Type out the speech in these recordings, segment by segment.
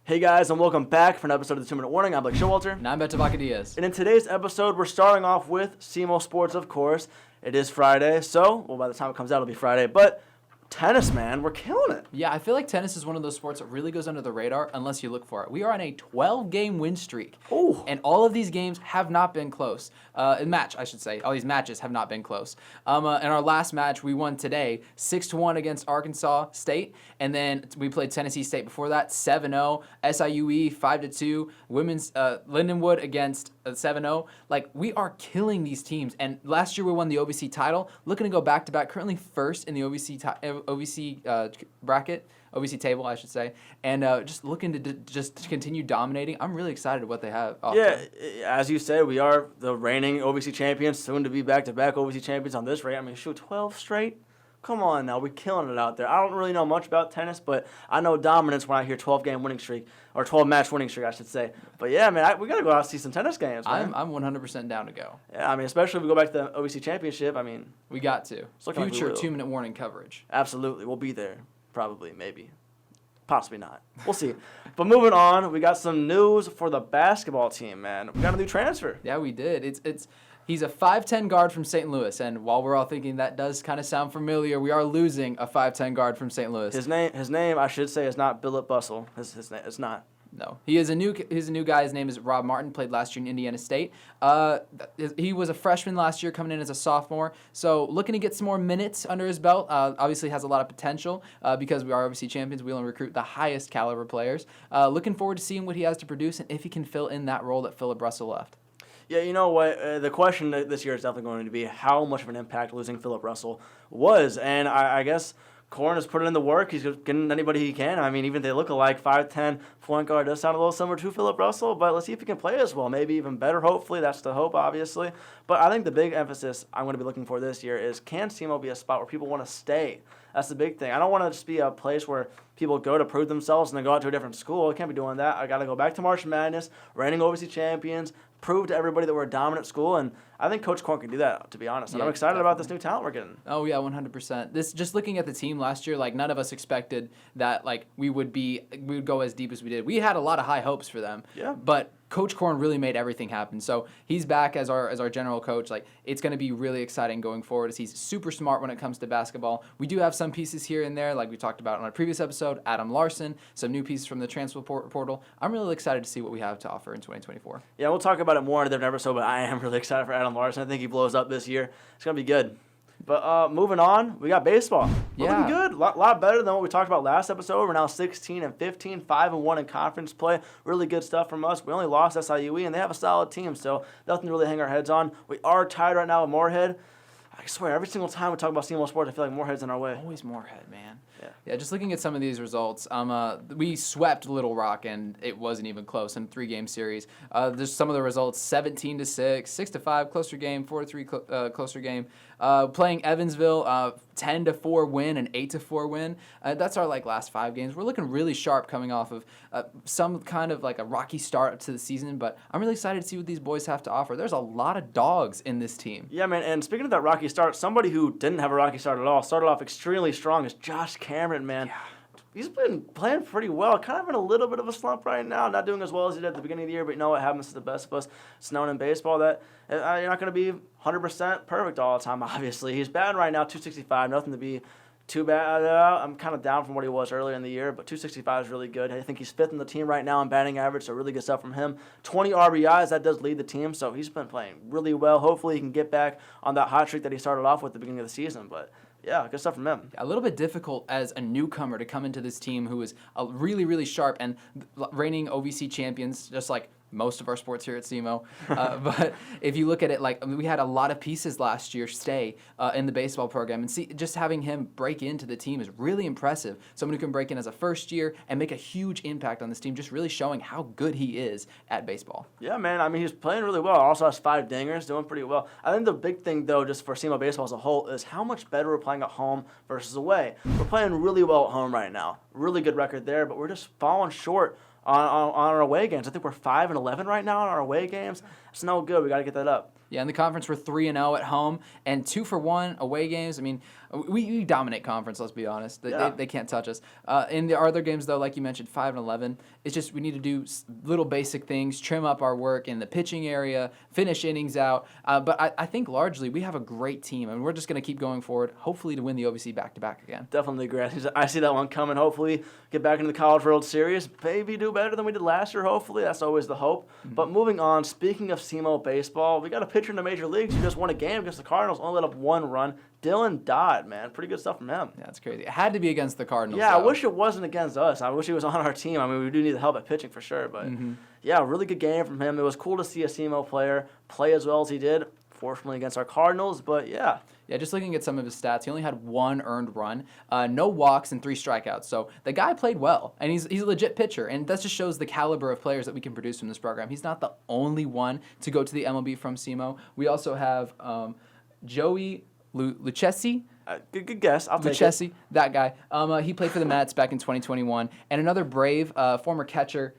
Hey guys, and welcome back for an episode of the 2 Minute Warning. I'm Blake Showalter. And I'm Beto Diaz. And in today's episode, we're starting off with SEMO Sports, of course. It is Friday, so, by the time it comes out, it'll be Friday. But tennis, man, we're killing it. Yeah, I feel like tennis is one of those sports that really goes under the radar unless you look for it. We are on a 12-game win streak. Ooh. And all of these games have not been close. All these matches have not been close. In our last match, we won today 6-1 against Arkansas State. And then we played Tennessee State before that, 7-0. SIUE, 5-2. Women's Lindenwood against 7-0. Like, we are killing these teams. And last year we won the OVC title. Looking to go back-to-back. Currently first in the OVC bracket, OVC table, I should say, and just looking to just continue dominating. I'm really excited what they have. Yeah, as you said, we are the reigning OVC champions, soon to be back-to-back OVC champions on this rate. I mean, shoot, 12 straight? Come on now, we're killing it out there. I don't really know much about tennis, but I know dominance when I hear 12-game winning streak, or 12-match winning streak, I should say. But yeah, man, we got to go out and see some tennis games, man. I'm 100% down to go. Yeah, I mean, especially if we go back to the OVC championship, I mean. We got to. Future 2-minute warning coverage. Absolutely, we'll be there. Probably, maybe. Possibly not. We'll see. But moving on, we got some news for the basketball team, man. We got a new transfer. Yeah, we did. He's a 5'10 guard from St. Louis, and while we're all thinking that does kind of sound familiar, we are losing a 5'10 guard from St. Louis. His name, I should say, is not Billup Bustle. His name, it's not. No, he's a new guy. His name is Rob Martin. Played last year in Indiana State. He was a freshman last year, coming in as a sophomore. So looking to get some more minutes under his belt. Obviously has a lot of potential because we are OVC champions. We only recruit the highest caliber players. Looking forward to seeing what he has to produce and if he can fill in that role that Philip Russell left. Yeah, you know what? The question this year is definitely going to be how much of an impact losing Philip Russell was, and I guess Korn has put in the work. He's getting anybody he can. I mean, even if they look alike, 5'10", point guard does sound a little similar to Philip Russell, but let's see if he can play as well. Maybe even better, hopefully. That's the hope, obviously. But I think the big emphasis I'm going to be looking for this year is, can SEMO be a spot where people want to stay? That's the big thing. I don't want to just be a place where people go to prove themselves and then go out to a different school. I can't be doing that. I got to go back to March Madness, reigning OVC champions, prove to everybody that we're a dominant school, and I think Coach Korn can do that, to be honest. And I'm excited about this new talent we're getting. Oh yeah, 100%. Just looking at the team last year, like none of us expected that we would go as deep as we did. We had a lot of high hopes for them. Yeah. But Coach Korn really made everything happen. So he's back as our general coach. Like, it's going to be really exciting going forward as he's super smart when it comes to basketball. We do have some pieces here and there, like we talked about on our previous episode, Adam Larson, some new pieces from the transfer portal. I'm really excited to see what we have to offer in 2024. Yeah, we'll talk about it more in a different episode, but I am really excited for Adam Larson. I think he blows up this year. It's going to be good. But moving on, we got baseball. Looking good. Lot better than what we talked about last episode. We're now 16-15, 5-1 in conference play. Really good stuff from us. We only lost SIUE, and they have a solid team, so nothing to really hang our heads on. We are tied right now with Moorhead. I swear, every single time we talk about SEMO Sports, I feel like Moorhead's in our way. Always Moorhead, man. Yeah, just looking at some of these results, we swept Little Rock, and it wasn't even close in a 3-game series. There's some of the results: 17-6, 6-5, closer game; 4-3, closer game. Playing Evansville, 10-4 win and 8-4 win. That's our last 5 games. We're looking really sharp coming off of some kind of a rocky start to the season, but I'm really excited to see what these boys have to offer. There's a lot of dogs in this team. Yeah, man. And speaking of that rocky start, somebody who didn't have a rocky start at all, started off extremely strong, is Josh Cameron, man. Yeah. He's been playing pretty well, kind of in a little bit of a slump right now, not doing as well as he did at the beginning of the year, but you know what happens to the best of us. It's known in baseball that you're not going to be 100% perfect all the time, obviously. He's batting right now, 265, nothing to be too bad. I'm kind of down from what he was earlier in the year, but 265 is really good. I think he's 5th in the team right now in batting average, so really good stuff from him. 20 RBIs, that does lead the team, so he's been playing really well. Hopefully he can get back on that hot streak that he started off with at the beginning of the season, but yeah, good stuff from him. A little bit difficult as a newcomer to come into this team who is really, really sharp and reigning OVC champions, just like most of our sports here at SEMO. But if you look at it, we had a lot of pieces last year stay in the baseball program, and just having him break into the team is really impressive. Someone who can break in as a first year and make a huge impact on this team, just really showing how good he is at baseball. Yeah, man. I mean, he's playing really well. Also has 5 dingers, doing pretty well. I think the big thing, though, just for SEMO baseball as a whole, is how much better we're playing at home versus away. We're playing really well at home right now. Really good record there, but we're just falling short on our away games. I think we're 5-11 right now on our away games. It's no good. We got to get that up. Yeah, in the conference, we're 3-0 at home and 2-for-1 away games. I mean, we dominate conference, let's be honest. They can't touch us. In the other games, though, like you mentioned, 5-11, it's just we need to do little basic things, trim up our work in the pitching area, finish innings out. But I think largely we have a great team, and we're just going to keep going forward, hopefully to win the OVC back-to-back again. Definitely agree. I see that one coming. Hopefully get back into the College World Series. Maybe do better than we did last year, hopefully. That's always the hope. Mm-hmm. But moving on, speaking of SEMO Baseball, we got a pitcher in the major leagues who just won a game against the Cardinals, only let up 1 run. Dylan Dodd, man. Pretty good stuff from him. Yeah, that's crazy. It had to be against the Cardinals. Yeah, though. I wish it wasn't against us. I wish he was on our team. I mean, we do need the help at pitching for sure. But, yeah, really good game from him. It was cool to see a SEMO player play as well as he did, fortunately against our Cardinals. But, yeah. Yeah, just looking at some of his stats, he only had 1 earned run, no walks, and 3 strikeouts. So the guy played well, and he's a legit pitcher, and that just shows the caliber of players that we can produce from this program. He's not the only one to go to the MLB from SEMO. We also have Joey Lucchesi. Good guess. I'll take Lucchesi, it. that guy. He played for the Mets back in 2021, and another Brave former catcher,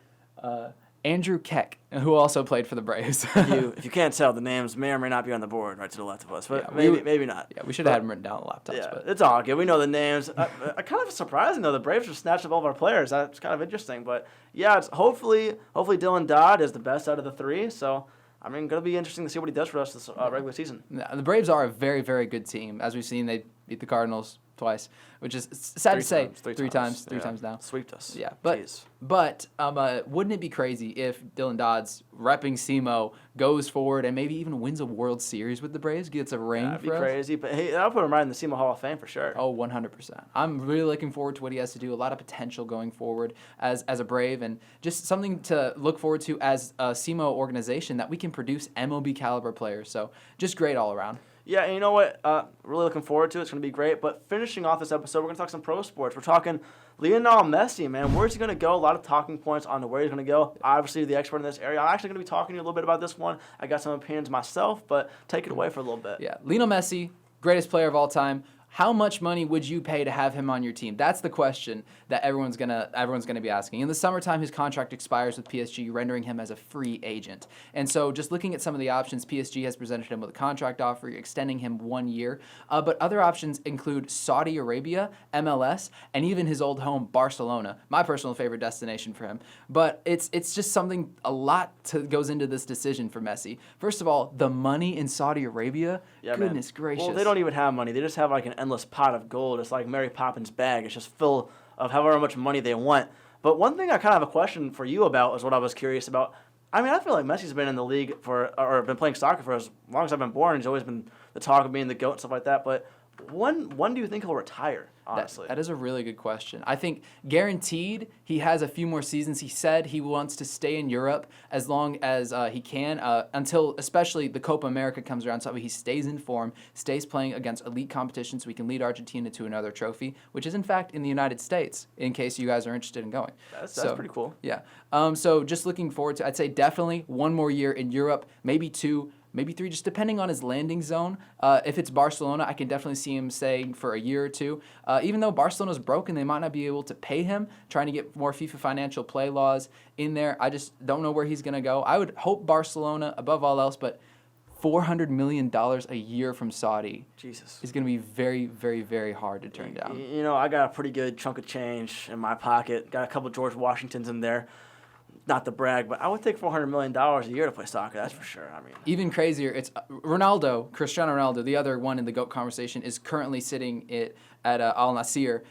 Andrew Keck, who also played for the Braves. If you can't tell, the names may or may not be on the board right to the left of us, but yeah, maybe not. Yeah, we should have had them written down on laptops. Yeah, but it's all good. We know the names. Kind of surprising, though. The Braves just snatched up all of our players. That's kind of interesting. But, yeah, it's hopefully Dylan Dodd is the best out of the 3. So, I mean, going to be interesting to see what he does for us this regular season. Yeah, the Braves are a very, very good team. As we've seen, they beat the Cardinals twice, which is sad to say. Three times now. Sweeped us. Yeah, but wouldn't it be crazy if Dylan Dodd's repping SEMO goes forward and maybe even wins a World Series with the Braves, gets a ring That'd for us? be crazy, but hey, that'll put him right in the SEMO Hall of Fame for sure. Oh, 100%. I'm really looking forward to what he has to do. A lot of potential going forward as a Brave, and just something to look forward to as a SEMO organization that we can produce MLB caliber players. So just great all around. Yeah, and you know what? Really looking forward to it. It's going to be great. But finishing off this episode, we're going to talk some pro sports. We're talking Lionel Messi, man. Where's he going to go? A lot of talking points on where he's going to go. Obviously, the expert in this area. I'm actually going to be talking to you a little bit about this one. I got some opinions myself, but take it away for a little bit. Yeah, Lionel Messi, greatest player of all time. How much money would you pay to have him on your team? That's the question that everyone's gonna be asking. In the summertime, his contract expires with PSG, rendering him as a free agent. And so just looking at some of the options, PSG has presented him with a contract offer, extending him 1 year. But other options include Saudi Arabia, MLS, and even his old home, Barcelona, my personal favorite destination for him. But it's just something, a lot goes into this decision for Messi. First of all, the money in Saudi Arabia, goodness gracious. Well, they don't even have money. They just have like an endless pot of gold. It's like Mary Poppins' bag. It's just full of however much money they want. But one thing I kind of have a question for you about is what I was curious about. I mean, I feel like Messi's been in the league or been playing soccer for as long as I've been born. He's always been the talk of being the GOAT and stuff like that. But when do you think he'll retire, honestly? That is a really good question. I think guaranteed he has a few more seasons. He said he wants to stay in Europe as long as he can until especially the Copa America comes around, so he stays in form, stays playing against elite competition so we can lead Argentina to another trophy, which is in fact in the United States, in case you guys are interested in going. That's pretty cool. Yeah. So just looking forward to, I'd say definitely 1 more year in Europe, maybe 2, maybe 3, just depending on his landing zone. If it's Barcelona, I can definitely see him staying for a year or 2. Even though Barcelona's broken, they might not be able to pay him, trying to get more FIFA financial play laws in there. I just don't know where he's going to go. I would hope Barcelona above all else, but $400 million a year from Saudi is going to be very, very, very hard to turn down. You know, I got a pretty good chunk of change in my pocket. Got a couple of George Washingtons in there. Not to brag, but I would take $400 million a year to play soccer. That's for sure. I mean, even crazier. It's Cristiano Ronaldo, the other one in the GOAT conversation, is currently sitting at Al Nassr.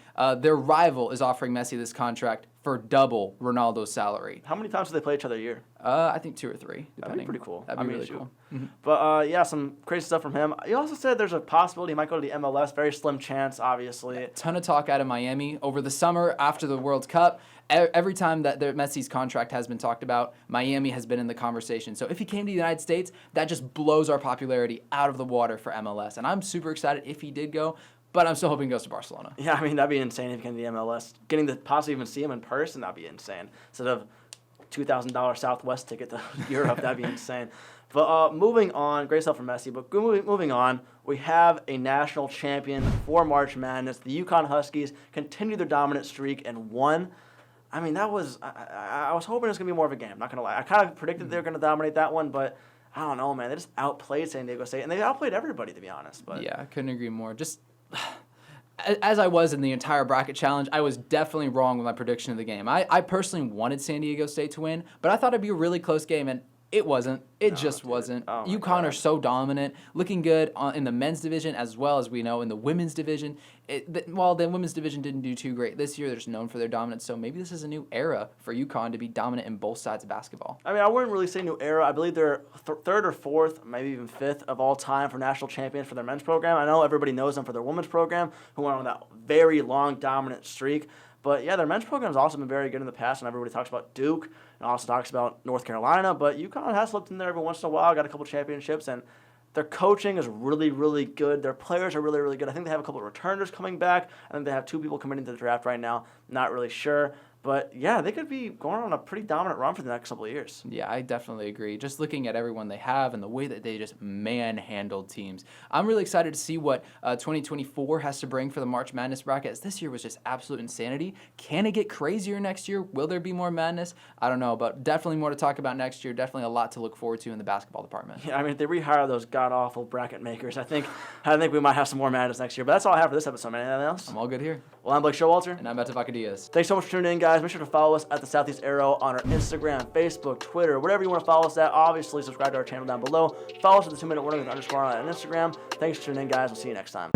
Their rival is offering Messi this contract for double Ronaldo's salary. How many times do they play each other a year? I think 2 or 3. Depending. That'd be pretty cool. That'd be really cool. Mm-hmm. But yeah, some crazy stuff from him. He also said there's a possibility he might go to the MLS. Very slim chance, obviously. A ton of talk out of Miami over the summer after the World Cup. Every time that Messi's contract has been talked about, Miami has been in the conversation. So if he came to the United States, that just blows our popularity out of the water for MLS. And I'm super excited if he did go, but I'm still hoping he goes to Barcelona. Yeah, I mean, that'd be insane if he came to the MLS. Getting to possibly even see him in person, that'd be insane. Instead of $2,000 Southwest ticket to Europe, that'd be insane. But moving on, great stuff from Messi. But moving on, we have a national champion for March Madness. The UCONN Huskies continue their dominant streak and won. I mean, that was I was hoping it was going to be more of a game, not going to lie. I kind of predicted they were going to dominate that one, but I don't know, man. They just outplayed San Diego State, and they outplayed everybody, to be honest. But yeah, I couldn't agree more. Just as I was in the entire bracket challenge, I was definitely wrong with my prediction of the game. I personally wanted San Diego State to win, but I thought it'd be a really close game, and it wasn't. It just wasn't. Oh my UConn God. are so dominant, looking good in the men's division as well as we know in the women's division. While the women's division didn't do too great this year, they're just known for their dominance. So maybe this is a new era for UConn to be dominant in both sides of basketball. I mean, I wouldn't really say new era. I believe they're third or fourth, maybe even fifth of all time for national champions for their men's program. I know everybody knows them for their women's program, who went on that very long dominant streak. But yeah, their men's program has also been very good in the past, and everybody talks about Duke and also talks about North Carolina. But UConn has slipped in there every once in a while, got a couple championships, and their coaching is really, really good. Their players are really, really good. I think they have a couple of returners coming back. I think they have 2 people coming into the draft right now. Not really sure. But yeah, they could be going on a pretty dominant run for the next couple of years. Yeah, I definitely agree. Just looking at everyone they have and the way that they just manhandled teams. I'm really excited to see what 2024 has to bring for the March Madness bracket. As this year was just absolute insanity. Can it get crazier next year? Will there be more madness? I don't know, but definitely more to talk about next year. Definitely a lot to look forward to in the basketball department. Yeah, I mean, if they rehire those god-awful bracket makers, I think we might have some more madness next year. But that's all I have for this episode, man. Anything else? I'm all good here. Well, I'm Blake Showalter. And I'm Beto Vacadillas. Thanks so much for tuning in, guys. Make sure to follow us at the Southeast Arrow on our Instagram, Facebook, Twitter, whatever you want to follow us at. Obviously, subscribe to our channel down below. Follow us at the 2 Minute Warning with _ on Instagram. Thanks for tuning in, guys. We'll see you next time.